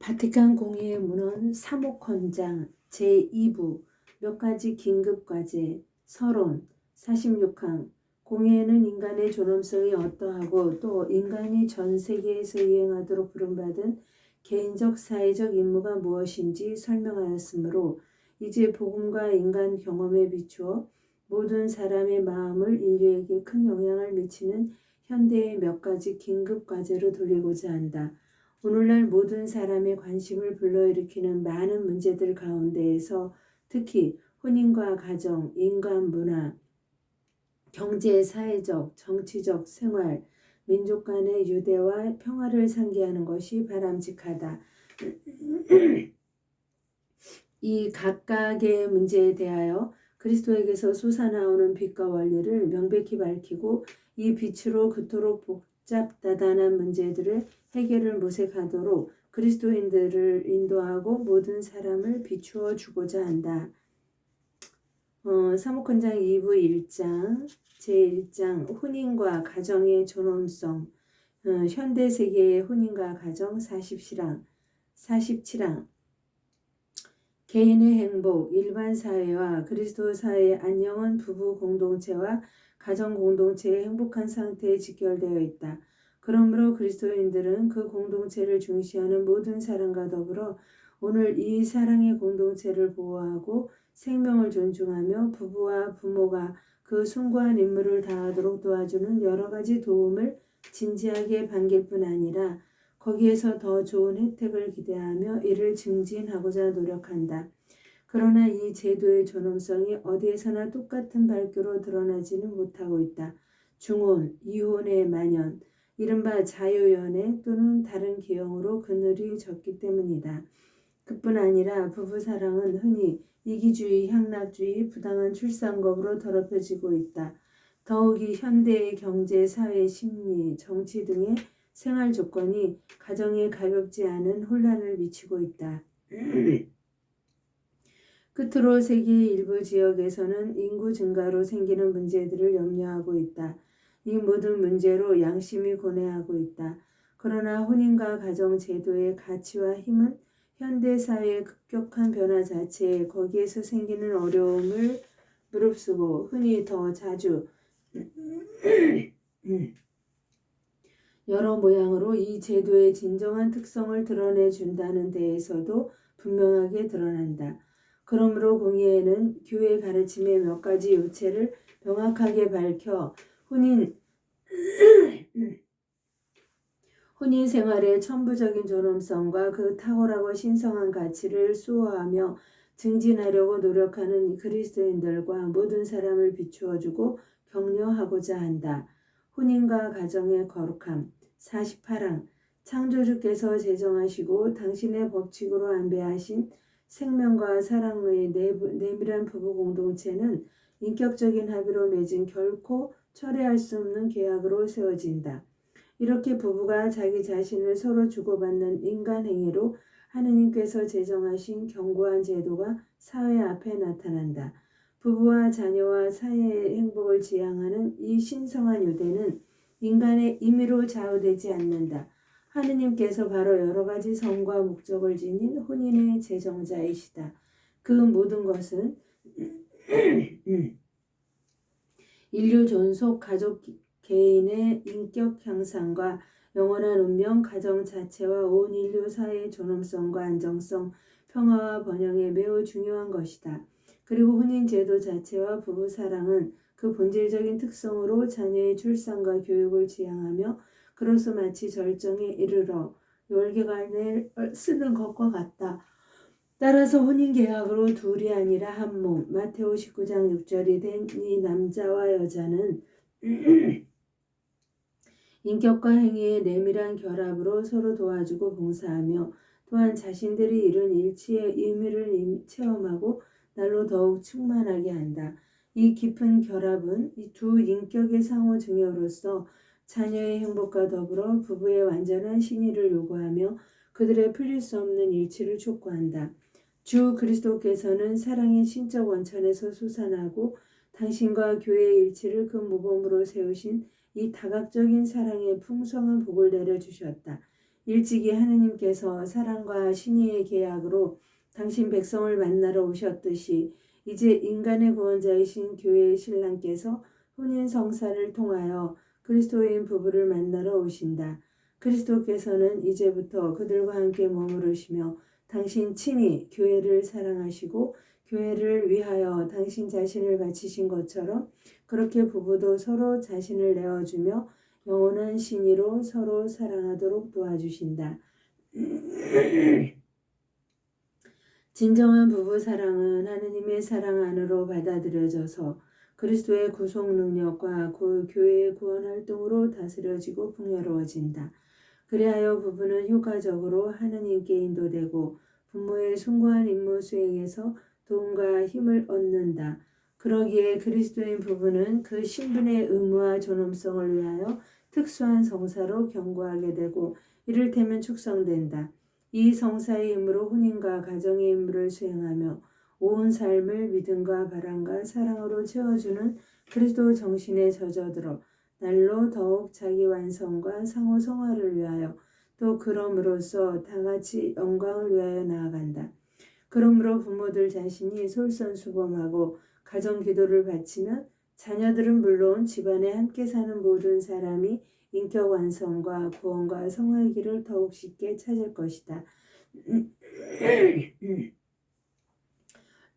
바티칸 공의회 문헌 사목헌장 제2부 몇 가지 긴급과제 서론 46항 공의회는 인간의 존엄성이 어떠하고 또 인간이 전 세계에서 이행하도록 부름받은 개인적 사회적 임무가 무엇인지 설명하였으므로 이제 복음과 인간 경험에 비추어 모든 사람의 마음을 인류에게 큰 영향을 미치는 현대의 몇 가지 긴급과제로 돌리고자 한다. 오늘날 모든 사람의 관심을 불러일으키는 많은 문제들 가운데에서 특히 혼인과 가정, 인간 문화, 경제, 사회적, 정치적, 생활, 민족 간의 유대와 평화를 상기하는 것이 바람직하다. 이 각각의 문제에 대하여 그리스도에게서 솟아나오는 빛과 원리를 명백히 밝히고 이 빛으로 그토록 복잡다단한 문제들을 해결을 모색하도록 그리스도인들을 인도하고 모든 사람을 비추어 주고자 한다. 사목헌장 2부 1장 제1장 혼인과 가정의 존엄성 현대세계의 혼인과 가정 47항 개인의 행복, 일반 사회와 그리스도 사회의 안녕은 부부 공동체와 가정 공동체의 행복한 상태에 직결되어 있다. 그러므로 그리스도인들은 그 공동체를 중시하는 모든 사랑과 더불어 오늘 이 사랑의 공동체를 보호하고 생명을 존중하며 부부와 부모가 그 숭고한 임무를 다하도록 도와주는 여러 가지 도움을 진지하게 반길 뿐 아니라 거기에서 더 좋은 혜택을 기대하며 이를 증진하고자 노력한다. 그러나 이 제도의 존엄성이 어디에서나 똑같은 밝기로 드러나지는 못하고 있다. 중혼, 이혼의 만연, 이른바 자유연애 또는 다른 계형으로 그늘이 졌기 때문이다. 그뿐 아니라 부부사랑은 흔히 이기주의, 향락주의, 부당한 출산법으로 더럽혀지고 있다. 더욱이 현대의 경제, 사회, 심리, 정치 등의 생활 조건이 가정에 가볍지 않은 혼란을 미치고 있다. 끝으로 세계 일부 지역에서는 인구 증가로 생기는 문제들을 염려하고 있다. 이 모든 문제로 양심이 고뇌하고 있다. 그러나 혼인과 가정 제도의 가치와 힘은 현대사회의 급격한 변화 자체에 거기에서 생기는 어려움을 무릅쓰고 흔히 더 자주 여러 모양으로 이 제도의 진정한 특성을 드러내준다는 데에서도 분명하게 드러난다. 그러므로 공의회는 교회 가르침의 몇 가지 요체를 명확하게 밝혀 혼인 생활의 천부적인 존엄성과 그 탁월하고 신성한 가치를 수호하며 증진하려고 노력하는 그리스도인들과 모든 사람을 비추어주고 격려하고자 한다. 혼인과 가정의 거룩함 48항 창조주께서 제정하시고 당신의 법칙으로 안배하신 생명과 사랑의 내밀한 부부 공동체는 인격적인 합의로 맺은 결코 철회할 수 없는 계약으로 세워진다. 이렇게 부부가 자기 자신을 서로 주고받는 인간 행위로 하느님께서 제정하신 견고한 제도가 사회 앞에 나타난다. 부부와 자녀와 사회의 행복을 지향하는 이 신성한 유대는 인간의 임의로 좌우되지 않는다. 하느님께서 바로 여러 가지 성과 목적을 지닌 혼인의 제정자이시다. 그 모든 것은 인류 존속, 가족 개인의 인격 향상과 영원한 운명, 가정 자체와 온 인류 사회의 존엄성과 안정성, 평화와 번영에 매우 중요한 것이다. 그리고 혼인 제도 자체와 부부 사랑은 그 본질적인 특성으로 자녀의 출산과 교육을 지향하며 그로서 마치 절정에 이르러 월계관을 쓰는 것과 같다. 따라서 혼인계약으로 둘이 아니라 한 몸, 마테오 19장 6절이 된 이 남자와 여자는 인격과 행위의 내밀한 결합으로 서로 도와주고 봉사하며 또한 자신들이 이룬 일치의 의미를 체험하고 날로 더욱 충만하게 한다. 이 깊은 결합은 이 두 인격의 상호 증여로서 자녀의 행복과 더불어 부부의 완전한 신의를 요구하며 그들의 풀릴 수 없는 일치를 촉구한다. 주 그리스도께서는 사랑의 신적 원천에서 솟아나고 당신과 교회의 일치를 그 모범으로 세우신 이 다각적인 사랑의 풍성한 복을 내려주셨다. 일찍이 하느님께서 사랑과 신의의 계약으로 당신 백성을 만나러 오셨듯이 이제 인간의 구원자이신 교회의 신랑께서 혼인 성사를 통하여 그리스도인 부부를 만나러 오신다. 그리스도께서는 이제부터 그들과 함께 머무르시며 당신 친히 교회를 사랑하시고 교회를 위하여 당신 자신을 바치신 것처럼 그렇게 부부도 서로 자신을 내어주며 영원한 신의로 서로 사랑하도록 도와주신다. 진정한 부부 사랑은 하느님의 사랑 안으로 받아들여져서 그리스도의 구속 능력과 교회의 구원 활동으로 다스려지고 풍요로워진다. 그리하여 부부는 효과적으로 하느님께 인도되고 부모의 숭고한 임무 수행에서 도움과 힘을 얻는다. 그러기에 그리스도인 부부는 그 신분의 의무와 존엄성을 위하여 특수한 성사로 경고하게 되고 이를테면 축성된다. 이 성사의 힘으로 혼인과 가정의 임무를 수행하며 온 삶을 믿음과 바람과 사랑으로 채워주는 그리스도 정신에 젖어들어 날로 더욱 자기 완성과 상호 성화를 위하여 또 그럼으로써 다같이 영광을 위하여 나아간다. 그러므로 부모들 자신이 솔선수범하고 가정 기도를 바치면 자녀들은 물론 집안에 함께 사는 모든 사람이 인격 완성과 구원과 성화의 길을 더욱 쉽게 찾을 것이다.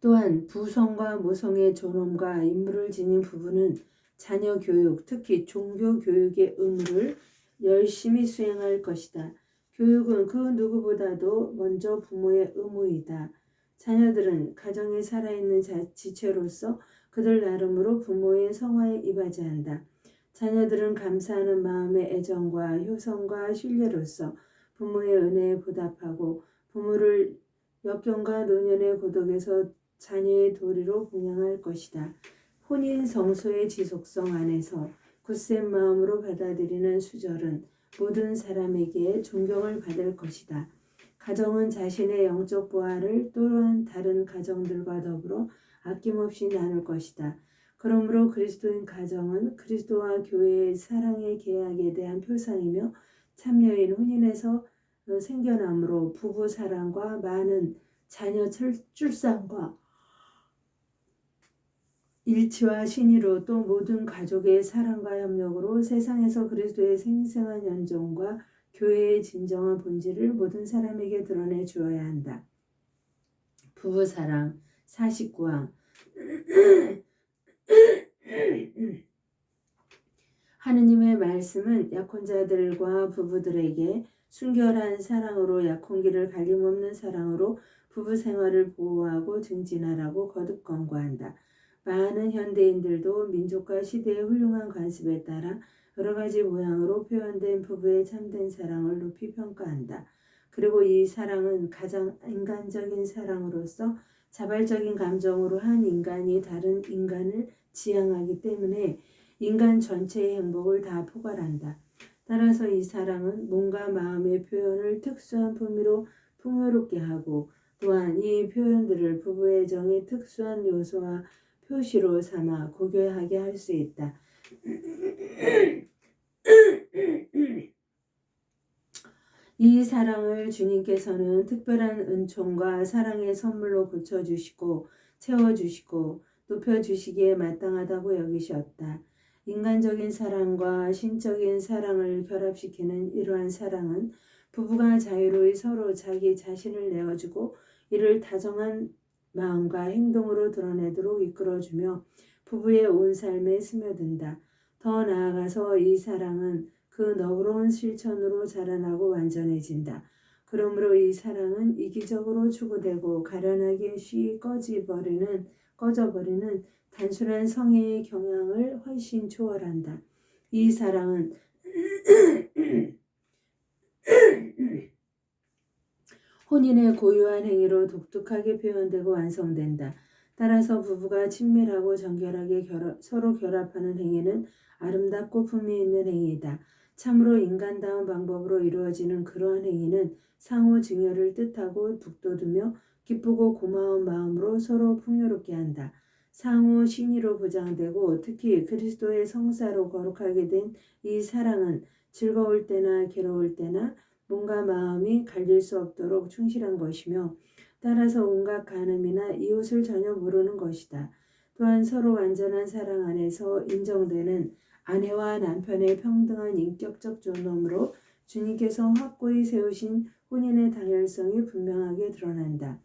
또한 부성과 모성의 존엄과 임무를 지닌 부부는 자녀 교육, 특히 종교 교육의 의무를 열심히 수행할 것이다. 교육은 그 누구보다도 먼저 부모의 의무이다. 자녀들은 가정에 살아있는 지체로서 그들 나름으로 부모의 성화에 이바지한다. 자녀들은 감사하는 마음의 애정과 효성과 신뢰로서 부모의 은혜에 보답하고 부모를 역경과 노년의 고독에서 자녀의 도리로 봉양할 것이다. 혼인 성소의 지속성 안에서 굳센 마음으로 받아들이는 수절은 모든 사람에게 존경을 받을 것이다. 가정은 자신의 영적 보화를 또한 다른 가정들과 더불어 아낌없이 나눌 것이다. 그러므로 그리스도인 가정은 그리스도와 교회의 사랑의 계약에 대한 표상이며 참여인 혼인에서 생겨나므로 부부 사랑과 많은 자녀 출산과 일치와 신의로 또 모든 가족의 사랑과 협력으로 세상에서 그리스도의 생생한 연종과 교회의 진정한 본질을 모든 사람에게 드러내 주어야 한다. 부부사랑 49항 하느님의 말씀은 약혼자들과 부부들에게 순결한 사랑으로 약혼기를 갈림없는 사랑으로 부부 생활을 보호하고 증진하라고 거듭 권고한다. 많은 현대인들도 민족과 시대의 훌륭한 관습에 따라 여러 가지 모양으로 표현된 부부의 참된 사랑을 높이 평가한다. 그리고 이 사랑은 가장 인간적인 사랑으로서 자발적인 감정으로 한 인간이 다른 인간을 지향하기 때문에 인간 전체의 행복을 다 포괄한다. 따라서 이 사랑은 몸과 마음의 표현을 특수한 품위로 풍요롭게 하고 또한 이 표현들을 부부의 정의 특수한 요소와 표시로 삼아 고교하게 할 수 있다. 이 사랑을 주님께서는 특별한 은총과 사랑의 선물로 고쳐주시고 채워주시고 높여주시기에 마땅하다고 여기셨다. 인간적인 사랑과 신적인 사랑을 결합시키는 이러한 사랑은 부부가 자유로이 서로 자기 자신을 내어주고 이를 다정한 마음과 행동으로 드러내도록 이끌어주며 부부의 온 삶에 스며든다. 더 나아가서 이 사랑은 그 너그러운 실천으로 자라나고 완전해진다. 그러므로 이 사랑은 이기적으로 추구되고 가련하게 쉬이 꺼져버리는 단순한 성애의 경향을 훨씬 초월한다. 이 사랑은 혼인의 고유한 행위로 독특하게 표현되고 완성된다. 따라서 부부가 친밀하고 정결하게 서로 결합하는 행위는 아름답고 품위 있는 행위이다. 참으로 인간다운 방법으로 이루어지는 그러한 행위는 상호 증여를 뜻하고 북돋우며 기쁘고 고마운 마음으로 서로 풍요롭게 한다. 상호 신의로 보장되고 특히 그리스도의 성사로 거룩하게 된 이 사랑은 즐거울 때나 괴로울 때나 몸과 마음이 갈릴 수 없도록 충실한 것이며 따라서 온갖 간음이나 이웃을 전혀 모르는 것이다. 또한 서로 완전한 사랑 안에서 인정되는 아내와 남편의 평등한 인격적 존엄으로 주님께서 확고히 세우신 혼인의 당연성이 분명하게 드러난다.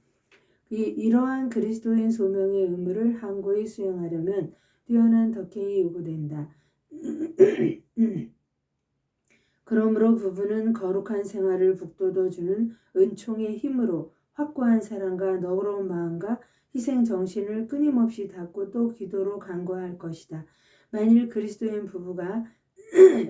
이러한 그리스도인 소명의 의무를 항고히 수행하려면 뛰어난 덕행이 요구된다. 그러므로 부부는 거룩한 생활을 북돋워주는 은총의 힘으로 확고한 사랑과 너그러운 마음과 희생 정신을 끊임없이 닦고 또 기도로 간구할 것이다. 만일 그리스도인 부부가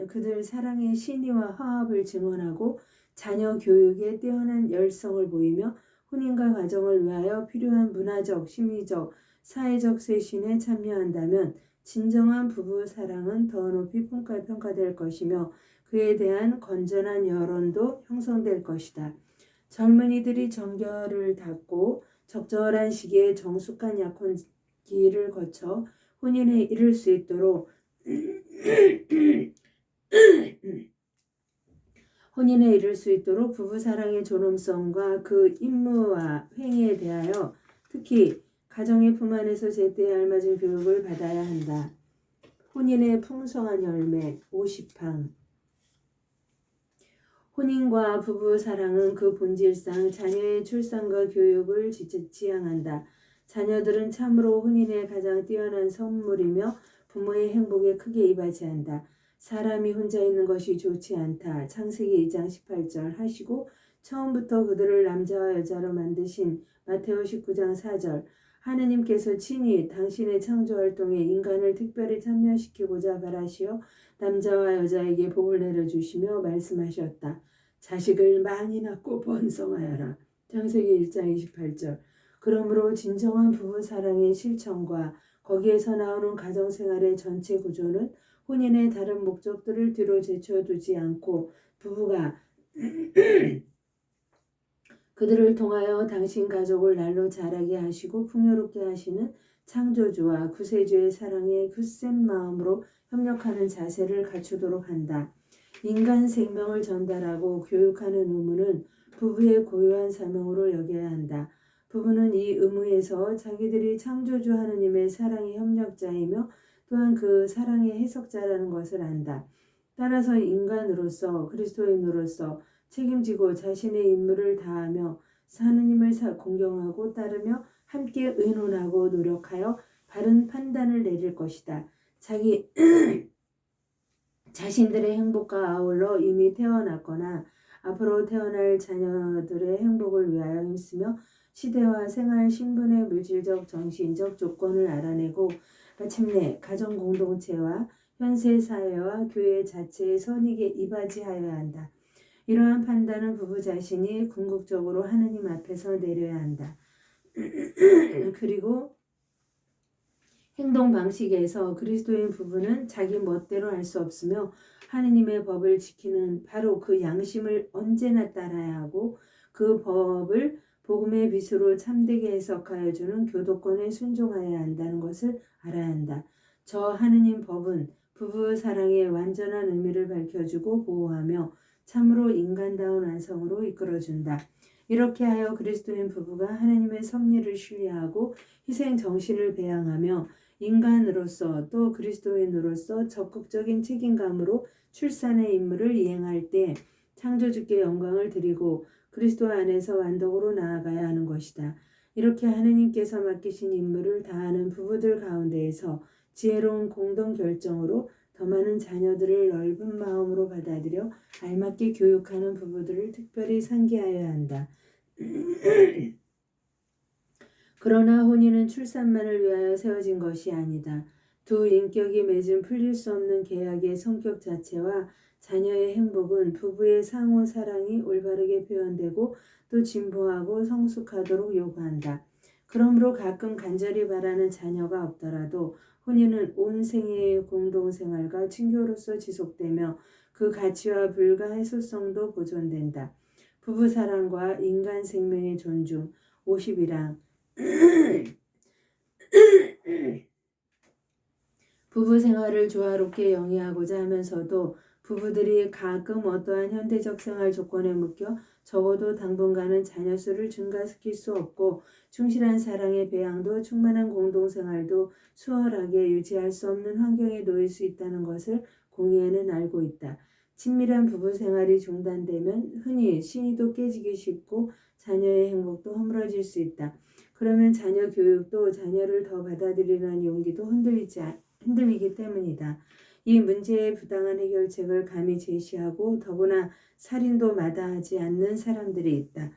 그들 사랑의 신의와 화합을 증언하고 자녀 교육에 뛰어난 열성을 보이며 혼인과 가정을 위하여 필요한 문화적, 심리적, 사회적 쇄신에 참여한다면 진정한 부부 사랑은 더 높이 평가될 것이며 그에 대한 건전한 여론도 형성될 것이다. 젊은이들이 정결을 닦고 적절한 시기에 정숙한 약혼기를 거쳐 혼인에 이를 수 있도록 혼인에 이를 수 있도록 부부사랑의 존엄성과 그 임무와 행위에 대하여 특히 가정의 품 안에서 제때에 알맞은 교육을 받아야 한다. 혼인의 풍성한 열매 50항 혼인과 부부사랑은 그 본질상 자녀의 출산과 교육을 지향한다. 자녀들은 참으로 혼인의 가장 뛰어난 선물이며 부모의 행복에 크게 이바지한다. 사람이 혼자 있는 것이 좋지 않다. 창세기 2장 18절 하시고 처음부터 그들을 남자와 여자로 만드신 마테오 19장 4절 하느님께서 친히 당신의 창조활동에 인간을 특별히 참여시키고자 바라시어 남자와 여자에게 복을 내려주시며 말씀하셨다. 자식을 많이 낳고 번성하여라. 창세기 1장 28절 그러므로 진정한 부부사랑의 실천과 거기에서 나오는 가정생활의 전체 구조는 혼인의 다른 목적들을 뒤로 제쳐두지 않고 부부가 그들을 통하여 당신 가족을 날로 자라게 하시고 풍요롭게 하시는 창조주와 구세주의 사랑에 굳센 마음으로 협력하는 자세를 갖추도록 한다. 인간 생명을 전달하고 교육하는 의무는 부부의 고유한 사명으로 여겨야 한다. 부부는 이 의무에서 자기들이 창조주 하느님의 사랑의 협력자이며 또한 그 사랑의 해석자라는 것을 안다. 따라서 인간으로서 그리스도인으로서 책임지고 자신의 임무를 다하며 하느님을 공경하고 따르며 함께 의논하고 노력하여 바른 판단을 내릴 것이다. 자신들의 행복과 아울러 이미 태어났거나 앞으로 태어날 자녀들의 행복을 위하여 힘쓰며 시대와 생활, 신분의 물질적, 정신적 조건을 알아내고 마침내 가정 공동체와 현세 사회와 교회 자체의 선익에 이바지하여야 한다. 이러한 판단은 부부 자신이 궁극적으로 하느님 앞에서 내려야 한다. 그리고 행동 방식에서 그리스도인 부부는 자기 멋대로 할 수 없으며 하느님의 법을 지키는 바로 그 양심을 언제나 따라야 하고 그 법을 복음의 빛으로 참되게 해석하여 주는 교도권에 순종하여야 한다는 것을 알아야 한다. 저 하느님 법은 부부 사랑의 완전한 의미를 밝혀주고 보호하며 참으로 인간다운 완성으로 이끌어준다. 이렇게 하여 그리스도인 부부가 하느님의 섭리를 신뢰하고 희생 정신을 배양하며 인간으로서 또 그리스도인으로서 적극적인 책임감으로 출산의 임무를 이행할 때 창조주께 영광을 드리고 그리스도 안에서 완덕으로 나아가야 하는 것이다. 이렇게 하느님께서 맡기신 임무를 다하는 부부들 가운데에서 지혜로운 공동 결정으로 더 많은 자녀들을 넓은 마음으로 받아들여 알맞게 교육하는 부부들을 특별히 상기하여야 한다. 그러나 혼인은 출산만을 위하여 세워진 것이 아니다. 두 인격이 맺은 풀릴 수 없는 계약의 성격 자체와 자녀의 행복은 부부의 상호 사랑이 올바르게 표현되고 또 진보하고 성숙하도록 요구한다. 그러므로 가끔 간절히 바라는 자녀가 없더라도 혼인은 온 생애의 공동생활과 친교로서 지속되며 그 가치와 불가해소성도 보존된다. 부부사랑과 인간 생명의 존중 51항 부부 생활을 조화롭게 영위하고자 하면서도 부부들이 가끔 어떠한 현대적 생활 조건에 묶여 적어도 당분간은 자녀 수를 증가시킬 수 없고 충실한 사랑의 배양도 충만한 공동생활도 수월하게 유지할 수 없는 환경에 놓일 수 있다는 것을 공의회는 알고 있다. 친밀한 부부 생활이 중단되면 흔히 신의도 깨지기 쉽고 자녀의 행복도 허물어질 수 있다. 그러면 자녀 교육도 자녀를 더 받아들이는 용기도 흔들리기 때문이다. 이 문제의 부당한 해결책을 감히 제시하고 더구나 살인도 마다하지 않는 사람들이 있다.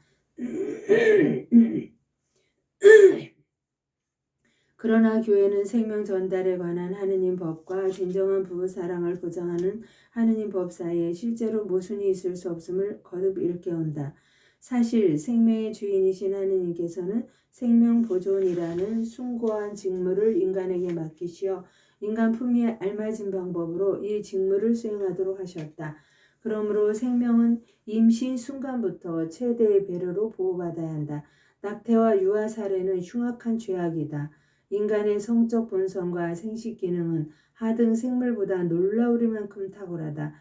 그러나 교회는 생명 전달에 관한 하느님 법과 진정한 부부 사랑을 보장하는 하느님 법 사이에 실제로 모순이 있을 수 없음을 거듭 일깨운다. 사실 생명의 주인이신 하느님께서는 생명 보존이라는 숭고한 직무를 인간에게 맡기시어 인간 품위에 알맞은 방법으로 이 직무를 수행하도록 하셨다. 그러므로 생명은 임신 순간부터 최대의 배려로 보호받아야 한다. 낙태와 유아 살해는 흉악한 죄악이다. 인간의 성적 본성과 생식 기능은 하등 생물보다 놀라우리만큼 탁월하다.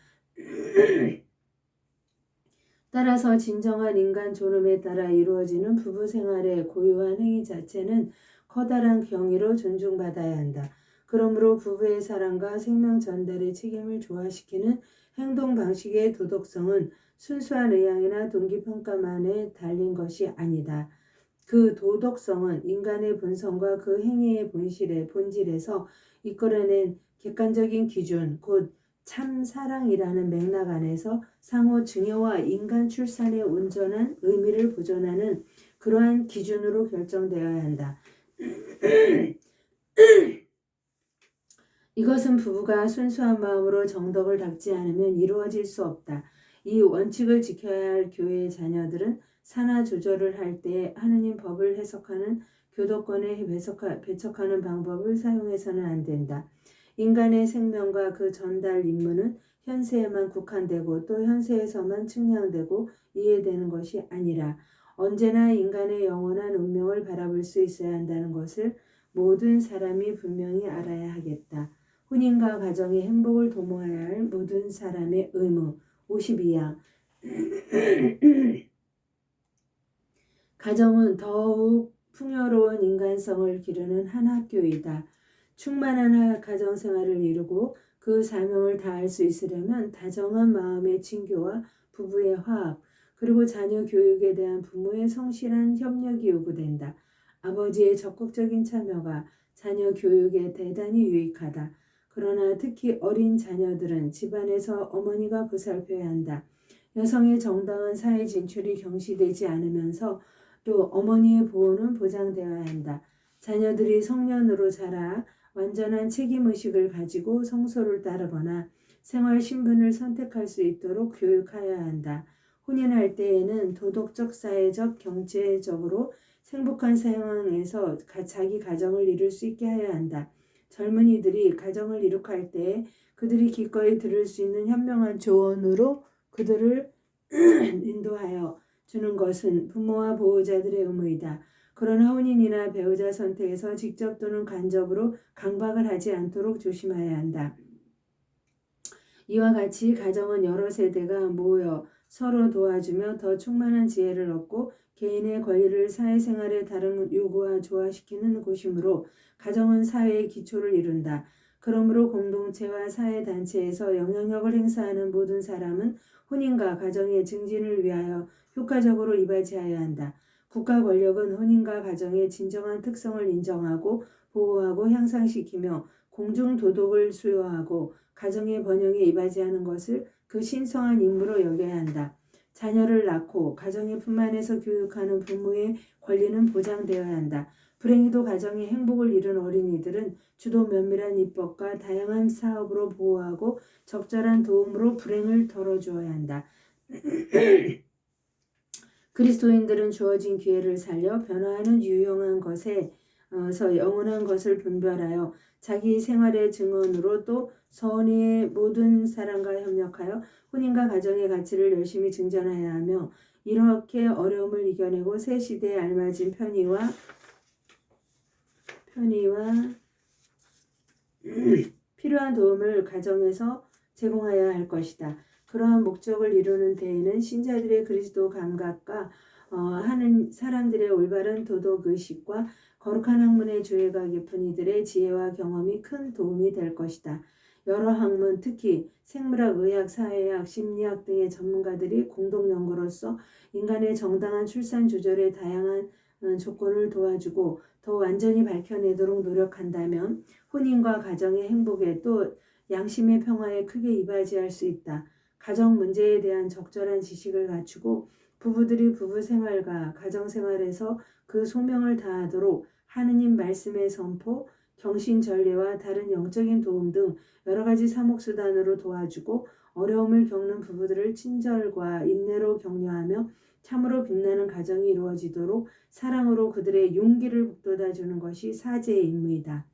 따라서 진정한 인간 존엄에 따라 이루어지는 부부 생활의 고유한 행위 자체는 커다란 경의로 존중받아야 한다. 그러므로 부부의 사랑과 생명 전달의 책임을 조화시키는 행동 방식의 도덕성은 순수한 의향이나 동기평가만에 달린 것이 아니다. 그 도덕성은 인간의 본성과 그 행위의 본질에서 이끌어낸 객관적인 기준, 곧 참사랑이라는 맥락 안에서 상호 증여와 인간 출산의 온전한 의미를 보존하는 그러한 기준으로 결정되어야 한다. 이것은 부부가 순수한 마음으로 정덕을 닦지 않으면 이루어질 수 없다. 이 원칙을 지켜야 할 교회의 자녀들은 산하 조절을 할 때 하느님 법을 해석하는 교도권에 배척하는 방법을 사용해서는 안 된다. 인간의 생명과 그 전달 임무는 현세에만 국한되고 또 현세에서만 측량되고 이해되는 것이 아니라 언제나 인간의 영원한 운명을 바라볼 수 있어야 한다는 것을 모든 사람이 분명히 알아야 하겠다. 혼인과 가정의 행복을 도모해야 할 모든 사람의 의무. 52양 가정은 더욱 풍요로운 인간성을 기르는 한 학교이다. 충만한 가정생활을 이루고 그 사명을 다할 수 있으려면 다정한 마음의 친교와 부부의 화합, 그리고 자녀 교육에 대한 부모의 성실한 협력이 요구된다. 아버지의 적극적인 참여가 자녀 교육에 대단히 유익하다. 그러나 특히 어린 자녀들은 집안에서 어머니가 보살펴야 한다. 여성의 정당한 사회 진출이 경시되지 않으면서 또 어머니의 보호는 보장되어야 한다. 자녀들이 성년으로 자라 완전한 책임의식을 가지고 성소를 따르거나 생활 신분을 선택할 수 있도록 교육하여야 한다. 혼인할 때에는 도덕적, 사회적, 경제적으로 행복한 상황에서 자기 가정을 이룰 수 있게 하여야 한다. 젊은이들이 가정을 이룩할 때에 그들이 기꺼이 들을 수 있는 현명한 조언으로 그들을 인도하여 주는 것은 부모와 보호자들의 의무이다. 그러나 혼인이나 배우자 선택에서 직접 또는 간접으로 강박을 하지 않도록 조심해야 한다. 이와 같이 가정은 여러 세대가 모여 서로 도와주며 더 충만한 지혜를 얻고 개인의 권리를 사회생활의 다른 요구와 조화시키는 곳이므로 가정은 사회의 기초를 이룬다. 그러므로 공동체와 사회단체에서 영향력을 행사하는 모든 사람은 혼인과 가정의 증진을 위하여 효과적으로 이바지하여야 한다. 국가 권력은 혼인과 가정의 진정한 특성을 인정하고 보호하고 향상시키며 공중도덕을 수요하고 가정의 번영에 이바지하는 것을 그 신성한 임무로 여겨야 한다. 자녀를 낳고 가정의 품 안에서 교육하는 부모의 권리는 보장되어야 한다. 불행히도 가정의 행복을 이룬 어린이들은 주도 면밀한 입법과 다양한 사업으로 보호하고 적절한 도움으로 불행을 덜어주어야 한다. 그리스도인들은 주어진 기회를 살려 변화하는 유용한 것에서 영원한 것을 분별하여 자기 생활의 증언으로 또 선의의 모든 사람과 협력하여 혼인과 가정의 가치를 열심히 증전해야 하며 이렇게 어려움을 이겨내고 새 시대에 알맞은 편의와 필요한 도움을 가정에서 제공하여야 할 것이다. 그러한 목적을 이루는 데에는 신자들의 그리스도 감각과 하는 사람들의 올바른 도덕의식과 거룩한 학문의 조예가 깊은 이들의 지혜와 경험이 큰 도움이 될 것이다. 여러 학문, 특히 생물학, 의학, 사회학, 심리학 등의 전문가들이 공동 연구로서 인간의 정당한 출산 조절의 다양한 조건을 도와주고 더 완전히 밝혀내도록 노력한다면 혼인과 가정의 행복에 또 양심의 평화에 크게 이바지할 수 있다. 가정 문제에 대한 적절한 지식을 갖추고 부부들이 부부 생활과 가정 생활에서 그 소명을 다하도록 하느님 말씀의 선포, 경신 전례와 다른 영적인 도움 등 여러 가지 사목수단으로 도와주고 어려움을 겪는 부부들을 친절과 인내로 격려하며 참으로 빛나는 가정이 이루어지도록 사랑으로 그들의 용기를 북돋아주는 것이 사제의 임무이다.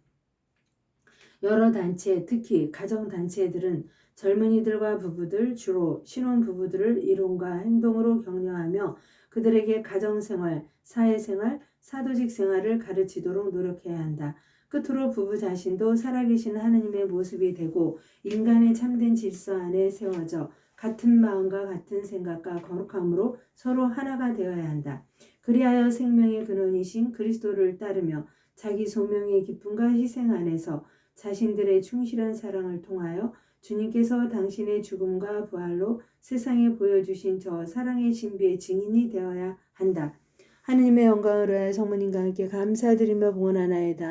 여러 단체, 특히 가정단체들은 젊은이들과 부부들, 주로 신혼부부들을 이론과 행동으로 격려하며 그들에게 가정생활, 사회생활, 사도직 생활을 가르치도록 노력해야 한다. 끝으로 부부 자신도 살아계신 하느님의 모습이 되고 인간의 참된 질서 안에 세워져 같은 마음과 같은 생각과 거룩함으로 서로 하나가 되어야 한다. 그리하여 생명의 근원이신 그리스도를 따르며 자기 소명의 기쁨과 희생 안에서 자신들의 충실한 사랑을 통하여 주님께서 당신의 죽음과 부활로 세상에 보여주신 저 사랑의 신비의 증인이 되어야 한다. 하느님의 영광을 위하여 성모님과 함께 감사드리며 봉헌하나이다.